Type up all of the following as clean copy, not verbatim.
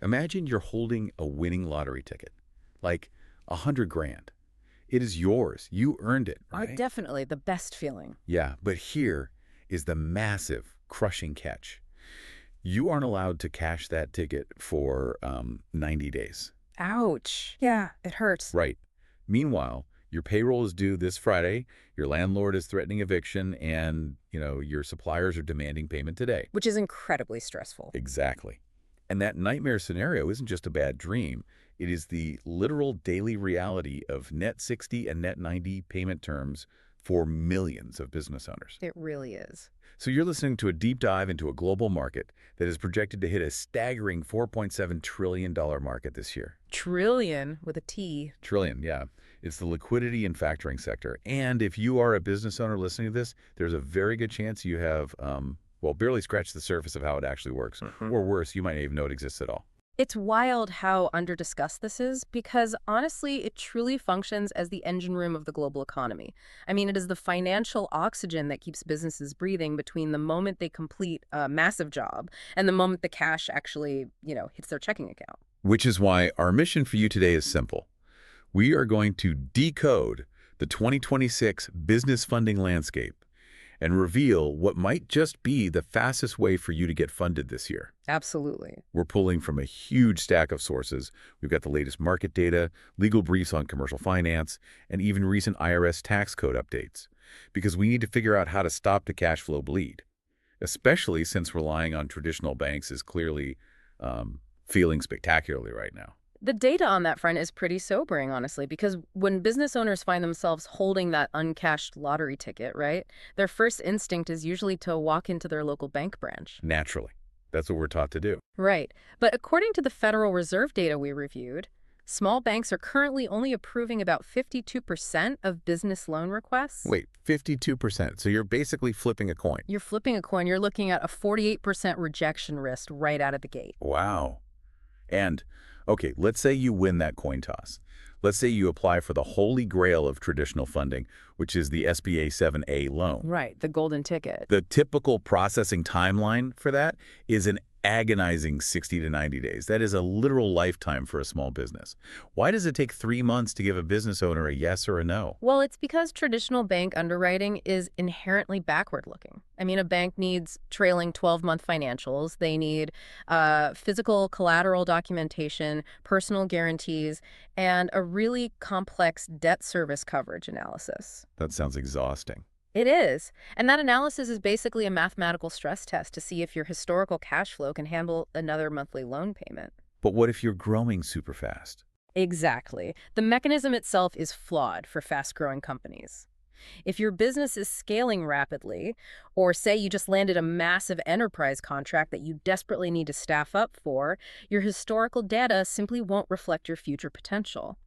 Imagine you're holding a winning lottery ticket, like 100 grand. It is yours. You earned it, Are right? definitely the best feeling. Yeah, but here is the massive, crushing catch. You aren't allowed to cash that ticket for 90 days. Ouch. Yeah, it hurts. Right. Meanwhile, your payroll is due this Friday, your landlord is threatening eviction, and, your suppliers are demanding payment today. Which is incredibly stressful. Exactly. And that nightmare scenario isn't just a bad dream. It is the literal daily reality of net 60 and net 90 payment terms for millions of business owners. It really is. So you're listening to a deep dive into a global market that is projected to hit a staggering $4.7 trillion market this year. Trillion with a T. Trillion, yeah. It's the liquidity and factoring sector. And if you are a business owner listening to this, there's a very good chance you have, barely scratched the surface of how it actually works. Or worse, you might not even know it exists at all. It's wild how under-discussed this is because, honestly, it truly functions as the engine room of the global economy. I mean, it is the financial oxygen that keeps businesses breathing between the moment they complete a massive job and the moment the cash actually, hits their checking account. Which is why our mission for you today is simple. We are going to decode the 2026 business funding landscape and reveal what might just be the fastest way for you to get funded this year. Absolutely. We're pulling from a huge stack of sources. We've got the latest market data, legal briefs on commercial finance, and even recent IRS tax code updates, because we need to figure out how to stop the cash flow bleed, especially since relying on traditional banks is clearly feeling spectacularly right now. The data on that front is pretty sobering, honestly, because when business owners find themselves holding that uncashed lottery ticket, right, their first instinct is usually to walk into their local bank branch. Naturally. That's what we're taught to do. Right. But according to the Federal Reserve data we reviewed, small banks are currently only approving about 52% of business loan requests. Wait, 52%. So you're basically flipping a coin. You're flipping a coin. You're looking at a 48% rejection risk right out of the gate. Wow. And, okay, let's say you win that coin toss. Let's say you apply for the holy grail of traditional funding, which is the SBA 7A loan. Right, the golden ticket. The typical processing timeline for that is an agonizing 60 to 90 days. That is a literal lifetime for a small business. Why does it take 3 months to give a business owner a yes or a no? Well, it's because traditional bank underwriting is inherently backward-looking. I mean, a bank needs trailing 12-month financials. They need physical collateral documentation, personal guarantees, and a really complex debt service coverage analysis. That sounds exhausting. It is. And that analysis is basically a mathematical stress test to see if your historical cash flow can handle another monthly loan payment. But what if you're growing super fast? Exactly. The mechanism itself is flawed for fast-growing companies. If your business is scaling rapidly, or say you just landed a massive enterprise contract that you desperately need to staff up for, your historical data simply won't reflect your future potential.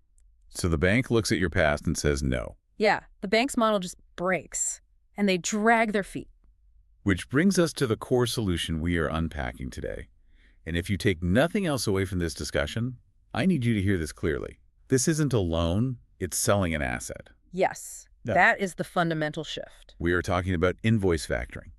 So the bank looks at your past and says no. Yeah, the bank's model just breaks, and they drag their feet. Which brings us to the core solution we are unpacking today. And if you take nothing else away from this discussion, I need you to hear this clearly. This isn't a loan, it's selling an asset. Yes, Yeah. that is the fundamental shift. We are talking about invoice factoring.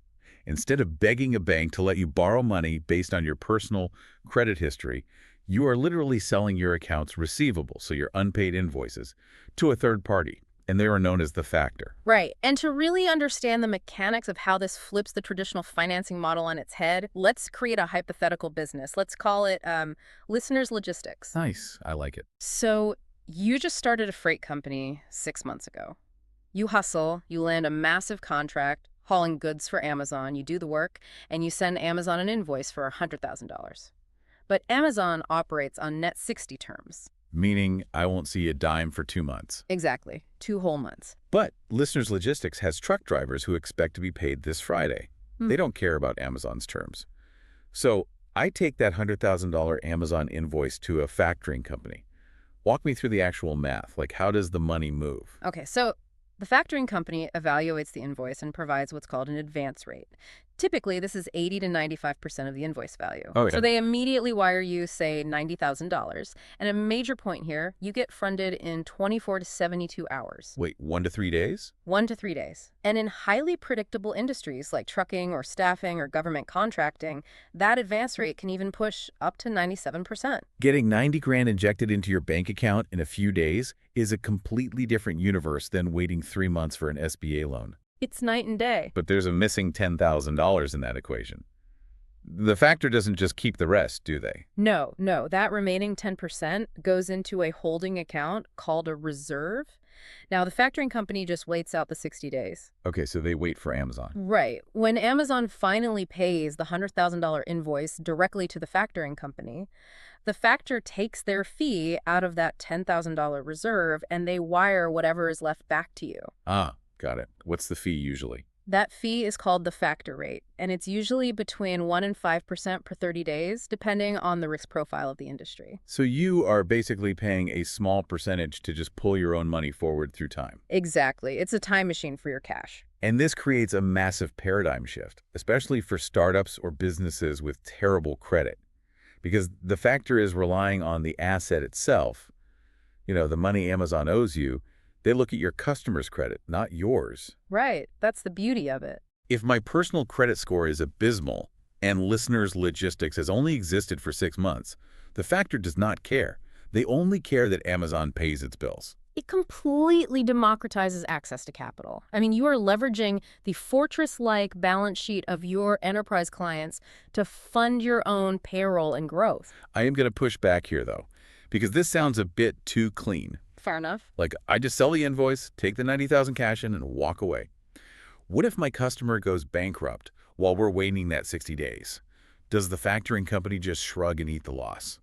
Instead of begging a bank to let you borrow money based on your personal credit history, you are literally selling your accounts receivable, so your unpaid invoices, to a third party. And they are known as the factor. Right. And to really understand the mechanics of how this flips the traditional financing model on its head, let's create a hypothetical business. Let's call it Listeners Logistics. Nice. I like it. So you just started a freight company 6 months ago. You hustle, you land a massive contract, hauling goods for Amazon, you do the work, and you send Amazon an invoice for $100,000. But Amazon operates on net 60 terms. Meaning I won't see a dime for 2 months. Exactly. 2 whole months. But Listeners Logistics has truck drivers who expect to be paid this Friday. They don't care about Amazon's terms. So I take that $100,000 Amazon invoice to a factoring company. Walk me through the actual math. Like, how does the money move? Okay, so the factoring company evaluates the invoice and provides what's called an advance rate. Typically, this is 80 to 95% of the invoice value. Oh, So yeah. they immediately wire you, say, $90,000. And a major point here, you get funded in 24 to 72 hours. Wait, 1 to 3 days? 1 to 3 days. And in highly predictable industries like trucking or staffing or government contracting, that advance rate can even push up to 97%. Getting 90 grand injected into your bank account in a few days is a completely different universe than waiting 3 months for an SBA loan. It's night and day. But there's a missing $10,000 in that equation. The factor doesn't just keep the rest, do they? No, no, that remaining 10% goes into a holding account called a reserve. Now, the factoring company just waits out the 60 days. Okay, so they wait for Amazon. Right. When Amazon finally pays the $100,000 invoice directly to the factoring company, the factor takes their fee out of that $10,000 reserve and they wire whatever is left back to you. Ah, got it. What's the fee usually? That fee is called the factor rate, and it's usually between 1% and 5% per 30 days, depending on the risk profile of the industry. So you are basically paying a small percentage to just pull your own money forward through time. Exactly. It's a time machine for your cash. And this creates a massive paradigm shift, especially for startups or businesses with terrible credit, because the factor is relying on the asset itself. The money Amazon owes you. They look at your customer's credit, not yours. Right. That's the beauty of it. If my personal credit score is abysmal and listeners' logistics has only existed for 6 months, the factor does not care. They only care that Amazon pays its bills. It completely democratizes access to capital. I mean, you are leveraging the fortress-like balance sheet of your enterprise clients to fund your own payroll and growth. I am going to push back here, though, because this sounds a bit too clean. Fair enough. Like, I just sell the invoice, take the 90,000 cash in, and walk away. What if my customer goes bankrupt while we're waiting that 60 days? Does the factoring company just shrug and eat the loss?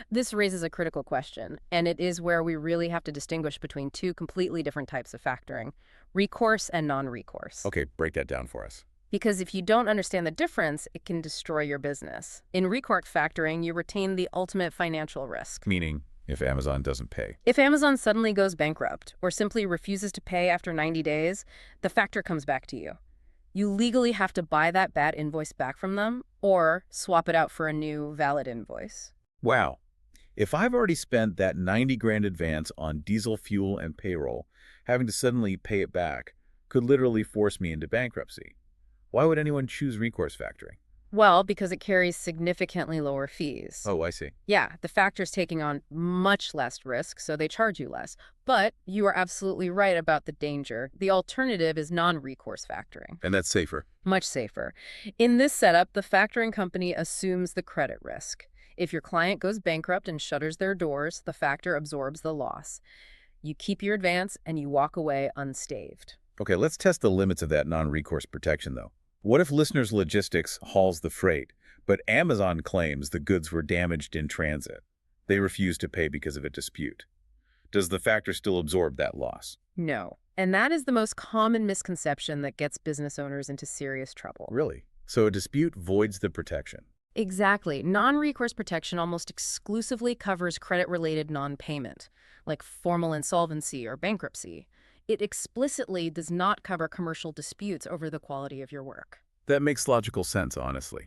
This raises a critical question, and it is where we really have to distinguish between two completely different types of factoring, recourse and non-recourse. Okay, break that down for us. Because if you don't understand the difference, it can destroy your business. In recourse factoring, you retain the ultimate financial risk. Meaning, if Amazon doesn't pay. If Amazon suddenly goes bankrupt or simply refuses to pay after 90 days, the factor comes back to you. You legally have to buy that bad invoice back from them or swap it out for a new valid invoice. Wow. If I've already spent that 90 grand advance on diesel fuel and payroll, having to suddenly pay it back could literally force me into bankruptcy. Why would anyone choose recourse factoring? Well, because it carries significantly lower fees. Oh, I see. Yeah, the factor's taking on much less risk, so they charge you less. But you are absolutely right about the danger. The alternative is non-recourse factoring. And that's safer. Much safer. In this setup, the factoring company assumes the credit risk. If your client goes bankrupt and shutters their doors, the factor absorbs the loss. You keep your advance and you walk away unscathed. Okay, let's test the limits of that non-recourse protection, though. What if listeners' logistics hauls the freight, but Amazon claims the goods were damaged in transit? They refuse to pay because of a dispute. Does the factor still absorb that loss? No. And that is the most common misconception that gets business owners into serious trouble. Really? So a dispute voids the protection? Exactly. Non-recourse protection almost exclusively covers credit-related non-payment, like formal insolvency or bankruptcy. It explicitly does not cover commercial disputes over the quality of your work. That makes logical sense, honestly.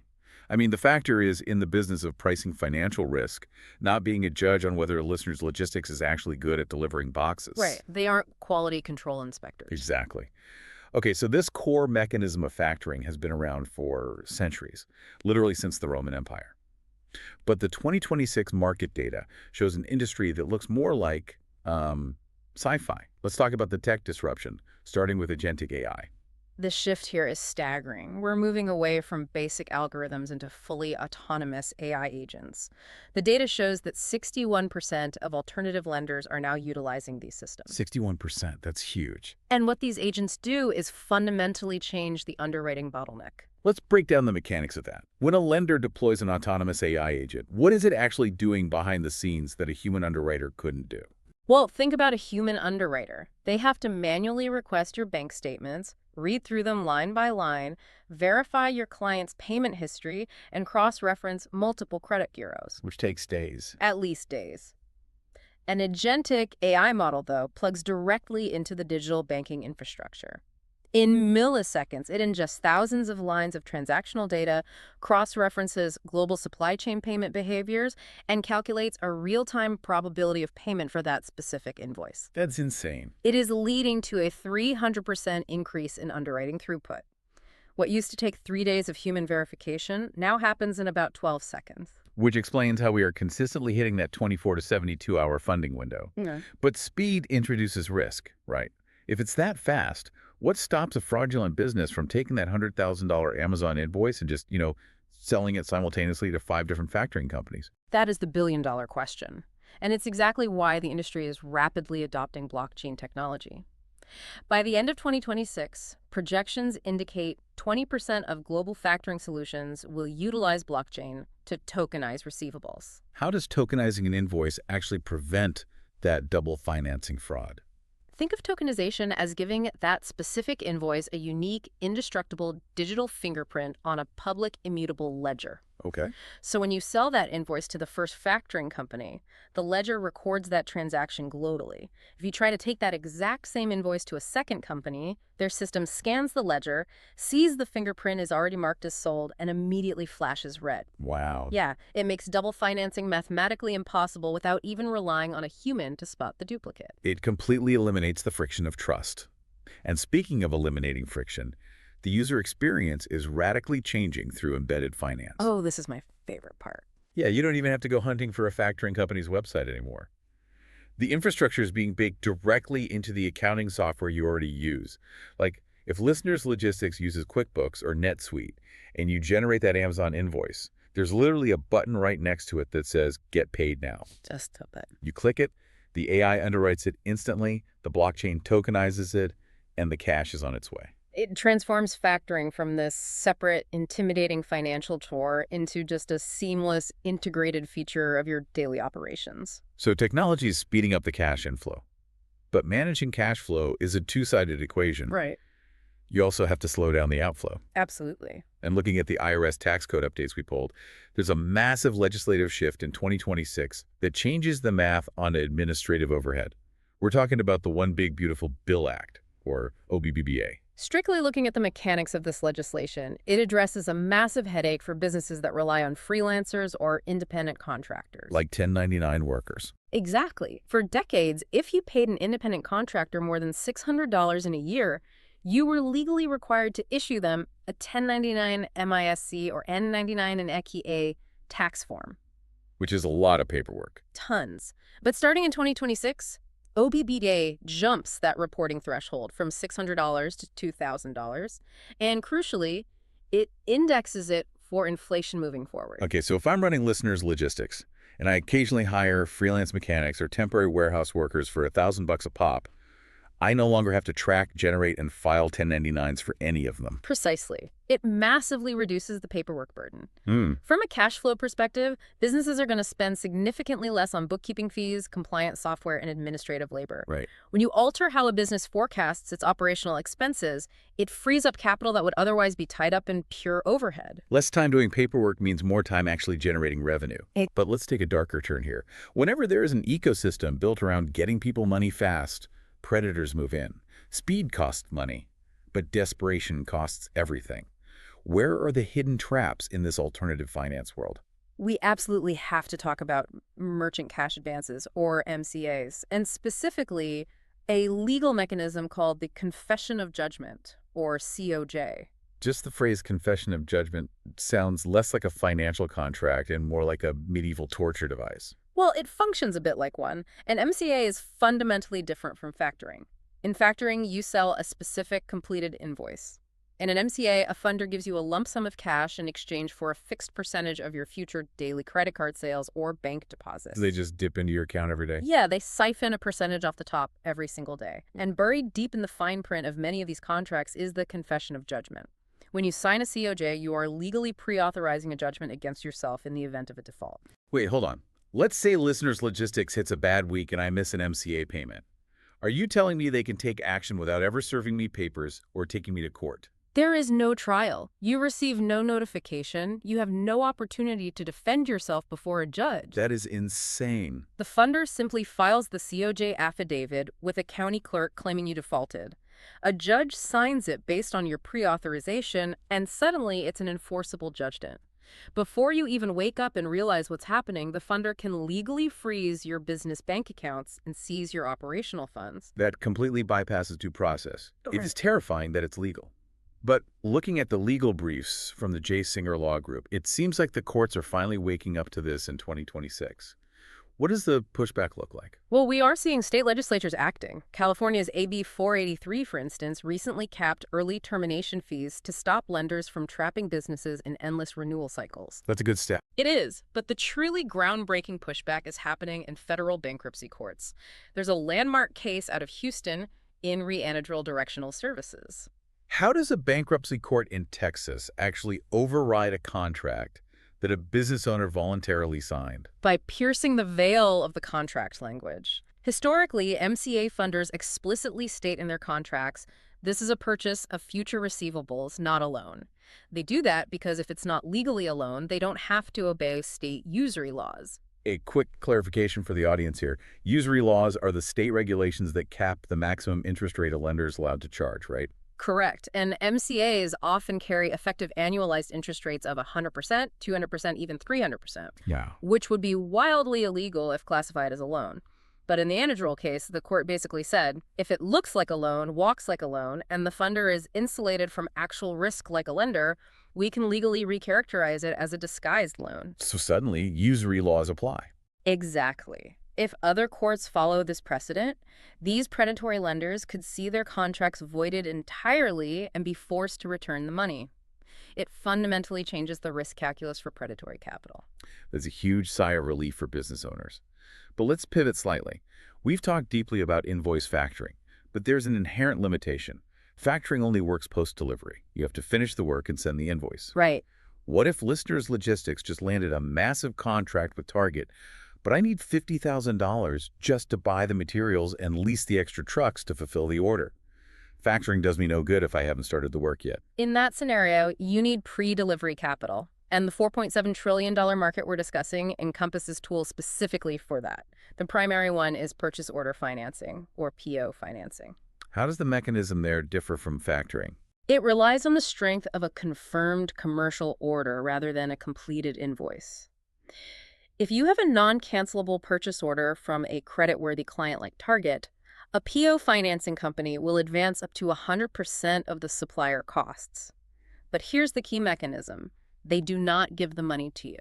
I mean, the factor is in the business of pricing financial risk, not being a judge on whether a listener's logistics is actually good at delivering boxes. Right. They aren't quality control inspectors. Exactly. Okay, so this core mechanism of factoring has been around for centuries, literally since the Roman Empire. But the 2026 market data shows an industry that looks more like sci-fi. Let's talk about the tech disruption, starting with Agentic AI. The shift here is staggering. We're moving away from basic algorithms into fully autonomous AI agents. The data shows that 61% of alternative lenders are now utilizing these systems. 61%, that's huge. And what these agents do is fundamentally change the underwriting bottleneck. Let's break down the mechanics of that. When a lender deploys an autonomous AI agent, what is it actually doing behind the scenes that a human underwriter couldn't do? Well, think about a human underwriter. They have to manually request your bank statements, read through them line by line, verify your client's payment history, and cross-reference multiple credit bureaus. Which takes days. At least days. An agentic AI model, though, plugs directly into the digital banking infrastructure. In milliseconds, it ingests thousands of lines of transactional data, cross-references global supply chain payment behaviors, and calculates a real-time probability of payment for that specific invoice. That's insane. It is leading to a 300% increase in underwriting throughput. What used to take 3 days of human verification now happens in about 12 seconds. Which explains how we are consistently hitting that 24 to 72-hour funding window. Yeah. But speed introduces risk, right? If it's that fast, what stops a fraudulent business from taking that $100,000 Amazon invoice and just, selling it simultaneously to 5 different factoring companies? That is the billion-dollar question. And it's exactly why the industry is rapidly adopting blockchain technology. By the end of 2026, projections indicate 20% of global factoring solutions will utilize blockchain to tokenize receivables. How does tokenizing an invoice actually prevent that double financing fraud? Think of tokenization as giving that specific invoice a unique, indestructible digital fingerprint on a public immutable ledger. Okay. So when you sell that invoice to the first factoring company, the ledger records that transaction globally. If you try to take that exact same invoice to a second company, their system scans the ledger, sees the fingerprint is already marked as sold, and immediately flashes red. Wow. Yeah, it makes double financing mathematically impossible without even relying on a human to spot the duplicate. It completely eliminates the friction of trust. And speaking of eliminating friction, the user experience is radically changing through embedded finance. Oh, this is my favorite part. Yeah, you don't even have to go hunting for a factoring company's website anymore. The infrastructure is being baked directly into the accounting software you already use. Like, if Listeners Logistics uses QuickBooks or NetSuite, and you generate that Amazon invoice, there's literally a button right next to it that says, Get Paid Now. Just a bit. You click it, the AI underwrites it instantly, the blockchain tokenizes it, and the cash is on its way. It transforms factoring from this separate, intimidating financial chore into just a seamless, integrated feature of your daily operations. So technology is speeding up the cash inflow. But managing cash flow is a two-sided equation. Right. You also have to slow down the outflow. Absolutely. And looking at the IRS tax code updates we pulled, there's a massive legislative shift in 2026 that changes the math on administrative overhead. We're talking about the One Big Beautiful Bill Act, or OBBBA. Strictly looking at the mechanics of this legislation, it addresses a massive headache for businesses that rely on freelancers or independent contractors. Like 1099 workers. Exactly. For decades, if you paid an independent contractor more than $600 in a year, you were legally required to issue them a 1099 MISC or N99 and EQA tax form. Which is a lot of paperwork. Tons. But starting in 2026, OBBA jumps that reporting threshold from $600 to $2,000, and crucially, it indexes it for inflation moving forward. Okay, so if I'm running Listeners Logistics, and I occasionally hire freelance mechanics or temporary warehouse workers for $1,000 a pop, I no longer have to track, generate, and file 1099s for any of them. Precisely. It massively reduces the paperwork burden. Hmm. From a cash flow perspective, businesses are going to spend significantly less on bookkeeping fees, compliance software, and administrative labor. Right. When you alter how a business forecasts its operational expenses, it frees up capital that would otherwise be tied up in pure overhead. Less time doing paperwork means more time actually generating revenue. But let's take a darker turn here. Whenever there is an ecosystem built around getting people money fast, predators move in. Speed costs money, but desperation costs everything. Where are the hidden traps in this alternative finance world? We absolutely have to talk about merchant cash advances, or MCAs, and specifically a legal mechanism called the Confession of Judgment, or COJ. Just the phrase confession of judgment sounds less like a financial contract and more like a medieval torture device. Well, it functions a bit like one. An MCA is fundamentally different from factoring. In factoring, you sell a specific completed invoice. In an MCA, a funder gives you a lump sum of cash in exchange for a fixed percentage of your future daily credit card sales or bank deposits. They just dip into your account every day? Yeah, they siphon a percentage off the top every single day. And buried deep in the fine print of many of these contracts is the confession of judgment. When you sign a COJ, you are legally pre-authorizing a judgment against yourself in the event of a default. Wait, hold on. Let's say Listeners Logistics hits a bad week and I miss an MCA payment. Are you telling me they can take action without ever serving me papers or taking me to court? There is no trial. You receive no notification. You have no opportunity to defend yourself before a judge. That is insane. The funder simply files the COJ affidavit with a county clerk claiming you defaulted. A judge signs it based on your pre-authorization, and suddenly it's an enforceable judgment. Before you even wake up and realize what's happening, the funder can legally freeze your business bank accounts and seize your operational funds. That completely bypasses due process. It Right. is terrifying that it's legal. But looking at the legal briefs from the J. Singer Law Group, it seems like the courts are finally waking up to this in 2026. What does the pushback look like? Well, we are seeing state legislatures acting. California's AB 483, for instance, recently capped early termination fees to stop lenders from trapping businesses in endless renewal cycles. That's a good step. It is, but the truly groundbreaking pushback is happening in federal bankruptcy courts. There's a landmark case out of Houston in Anadrol Directional Services. How does a bankruptcy court in Texas actually override a contract that a business owner voluntarily signed? By piercing the veil of the contract language. Historically, MCA funders explicitly state in their contracts, this is a purchase of future receivables, not a loan. They do that because if it's not legally a loan, they don't have to obey state usury laws. A quick clarification for the audience here. Usury laws are the state regulations that cap the maximum interest rate a lender is allowed to charge, right? Correct. And MCAs often carry effective annualized interest rates of 100%, 200%, even 300%, Yeah. which would be wildly illegal if classified as a loan. But in the Anadrol case, the court basically said, if it looks like a loan, walks like a loan, and the funder is insulated from actual risk like a lender, we can legally recharacterize it as a disguised loan. So suddenly, usury laws apply. Exactly. If other courts follow this precedent, these predatory lenders could see their contracts voided entirely and be forced to return the money. It fundamentally changes the risk calculus for predatory capital. There's a huge sigh of relief for business owners. But let's pivot slightly. We've talked deeply about invoice factoring, but there's an inherent limitation. Factoring only works post-delivery. You have to finish the work and send the invoice. Right. What if Listeners Logistics just landed a massive contract with Target, but I need $50,000 just to buy the materials and lease the extra trucks to fulfill the order? Factoring does me no good if I haven't started the work yet. In that scenario, you need pre-delivery capital. And the $4.7 trillion market we're discussing encompasses tools specifically for that. The primary one is purchase order financing, or PO financing. How does the mechanism there differ from factoring? It relies on the strength of a confirmed commercial order rather than a completed invoice. If you have a non-cancelable purchase order from a creditworthy client like Target, a PO financing company will advance up to 100% of the supplier costs. But here's the key mechanism. They do not give the money to you.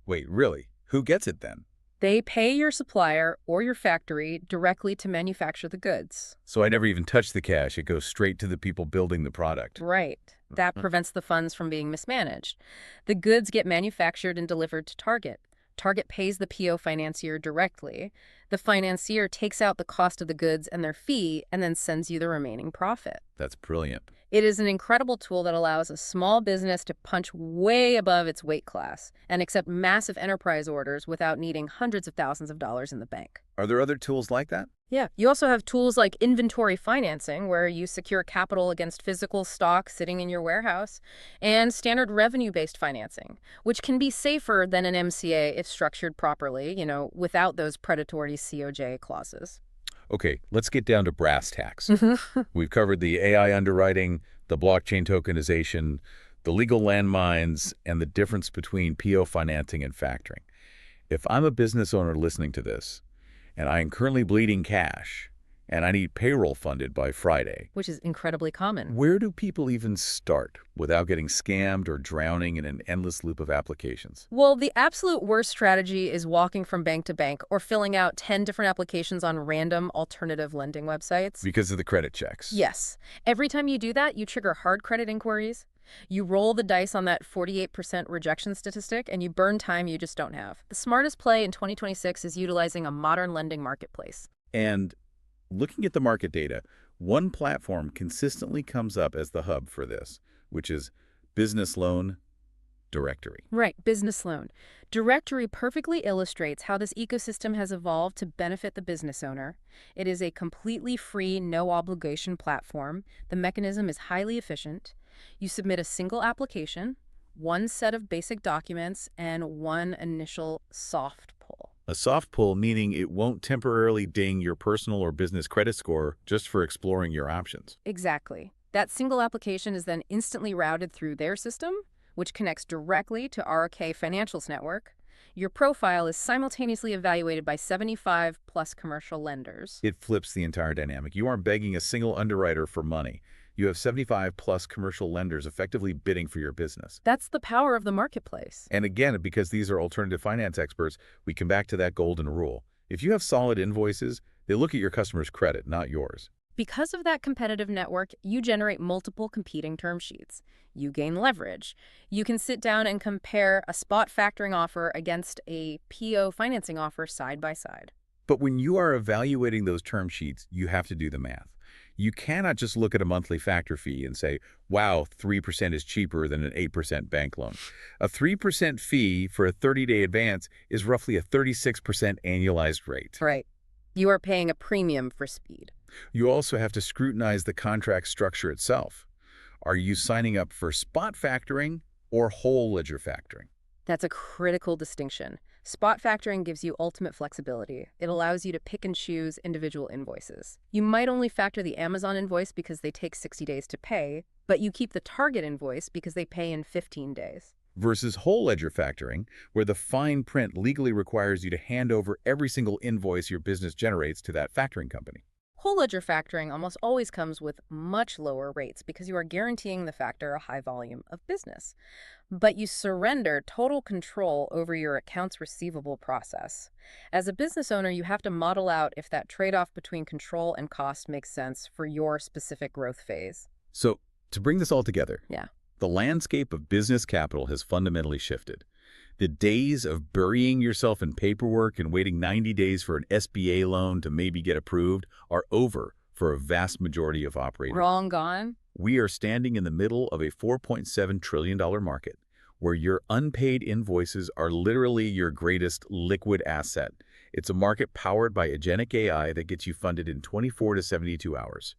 Wait, really? Who gets it then? They pay your supplier or your factory directly to manufacture the goods. So I never even touch the cash. It goes straight to the people building the product. Right. That prevents the funds from being mismanaged. The goods get manufactured and delivered to Target. Target pays the PO financier directly. The financier takes out the cost of the goods and their fee and then sends you the remaining profit. That's brilliant. It is an incredible tool that allows a small business to punch way above its weight class and accept massive enterprise orders without needing hundreds of thousands of dollars in the bank. Are there other tools like that? Yeah. You also have tools like inventory financing, where you secure capital against physical stock sitting in your warehouse, and standard revenue-based financing, which can be safer than an MCA if structured properly, without those predatory COJ clauses. Okay, let's get down to brass tacks. We've covered the AI underwriting, the blockchain tokenization, the legal landmines, and the difference between PO financing and factoring. If I'm a business owner listening to this, and I am currently bleeding cash, and I need payroll funded by Friday, Which is incredibly common. where do people even start without getting scammed or drowning in an endless loop of applications? Well, the absolute worst strategy is walking from bank to bank or filling out 10 different applications on random alternative lending websites. Because of the credit checks. Yes. Every time you do that, you trigger hard credit inquiries. You roll the dice on that 48% rejection statistic, and you burn time you just don't have. The smartest play in 2026 is utilizing a modern lending marketplace. And looking at the market data, one platform consistently comes up as the hub for this, which is BusinessLoan.Directory. Right, BusinessLoan.Directory perfectly illustrates how this ecosystem has evolved to benefit the business owner. It is a completely free, no-obligation platform. The mechanism is highly efficient. You submit a single application, one set of basic documents, and one initial soft pull. A soft pull meaning it won't temporarily ding your personal or business credit score just for exploring your options. Exactly. That single application is then instantly routed through their system, which connects directly to RK Financial's network. Your profile is simultaneously evaluated by 75 plus commercial lenders. It flips the entire dynamic. You aren't begging a single underwriter for money. You have 75 plus commercial lenders effectively bidding for your business. That's the power of the marketplace. And again, because these are alternative finance experts, we come back to that golden rule. If you have solid invoices, they look at your customer's credit, not yours. Because of that competitive network, you generate multiple competing term sheets. You gain leverage. You can sit down and compare a spot factoring offer against a PO financing offer side by side. But when you are evaluating those term sheets, you have to do the math. You cannot just look at a monthly factor fee and say, wow, 3% is cheaper than an 8% bank loan. A 3% fee for a 30-day advance is roughly a 36% annualized rate. Right. You are paying a premium for speed. You also have to scrutinize the contract structure itself. Are you signing up for spot factoring or whole ledger factoring? That's a critical distinction. Spot factoring gives you ultimate flexibility. It allows you to pick and choose individual invoices. You might only factor the Amazon invoice because they take 60 days to pay, but you keep the Target invoice because they pay in 15 days. Versus whole ledger factoring, where the fine print legally requires you to hand over every single invoice your business generates to that factoring company. Whole ledger factoring almost always comes with much lower rates because you are guaranteeing the factor a high volume of business. But you surrender total control over your accounts receivable process. As a business owner, you have to model out if that trade-off between control and cost makes sense for your specific growth phase. So, to bring this all together, Yeah. the landscape of business capital has fundamentally shifted. The days of burying yourself in paperwork and waiting 90 days for an SBA loan to maybe get approved are over for a vast majority of operators. Wrong gone? We are standing in the middle of a $4.7 trillion market where your unpaid invoices are literally your greatest liquid asset. It's a market powered by Agentic AI that gets you funded in 24 to 72 hours.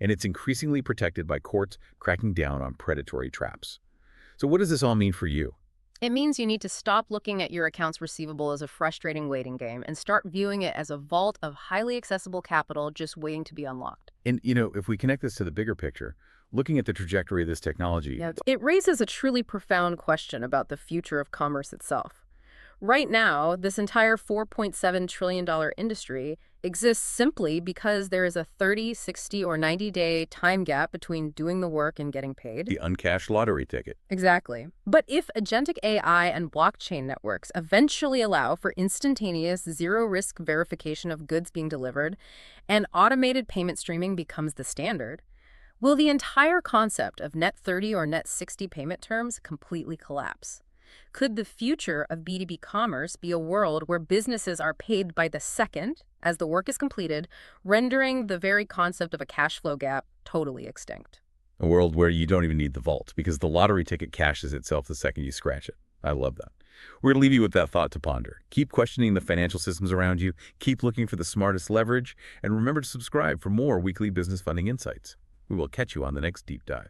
And it's increasingly protected by courts cracking down on predatory traps. So what does this all mean for you? It means you need to stop looking at your accounts receivable as a frustrating waiting game and start viewing it as a vault of highly accessible capital just waiting to be unlocked. And, if we connect this to the bigger picture, looking at the trajectory of this technology, It raises a truly profound question about the future of commerce itself. Right now, this entire $4.7 trillion industry exists simply because there is a 30, 60, or 90-day time gap between doing the work and getting paid. the uncashed lottery ticket. Exactly. But if agentic AI and blockchain networks eventually allow for instantaneous, zero-risk verification of goods being delivered, and automated payment streaming becomes the standard, will the entire concept of net 30 or net 60 payment terms completely collapse? Could the future of B2B commerce be a world where businesses are paid by the second as the work is completed, rendering the very concept of a cash flow gap totally extinct? A world where you don't even need the vault because the lottery ticket cashes itself the second you scratch it. I love that. We're going to leave you with that thought to ponder. Keep questioning the financial systems around you, keep looking for the smartest leverage, and remember to subscribe for more weekly business funding insights. We will catch you on the next deep dive.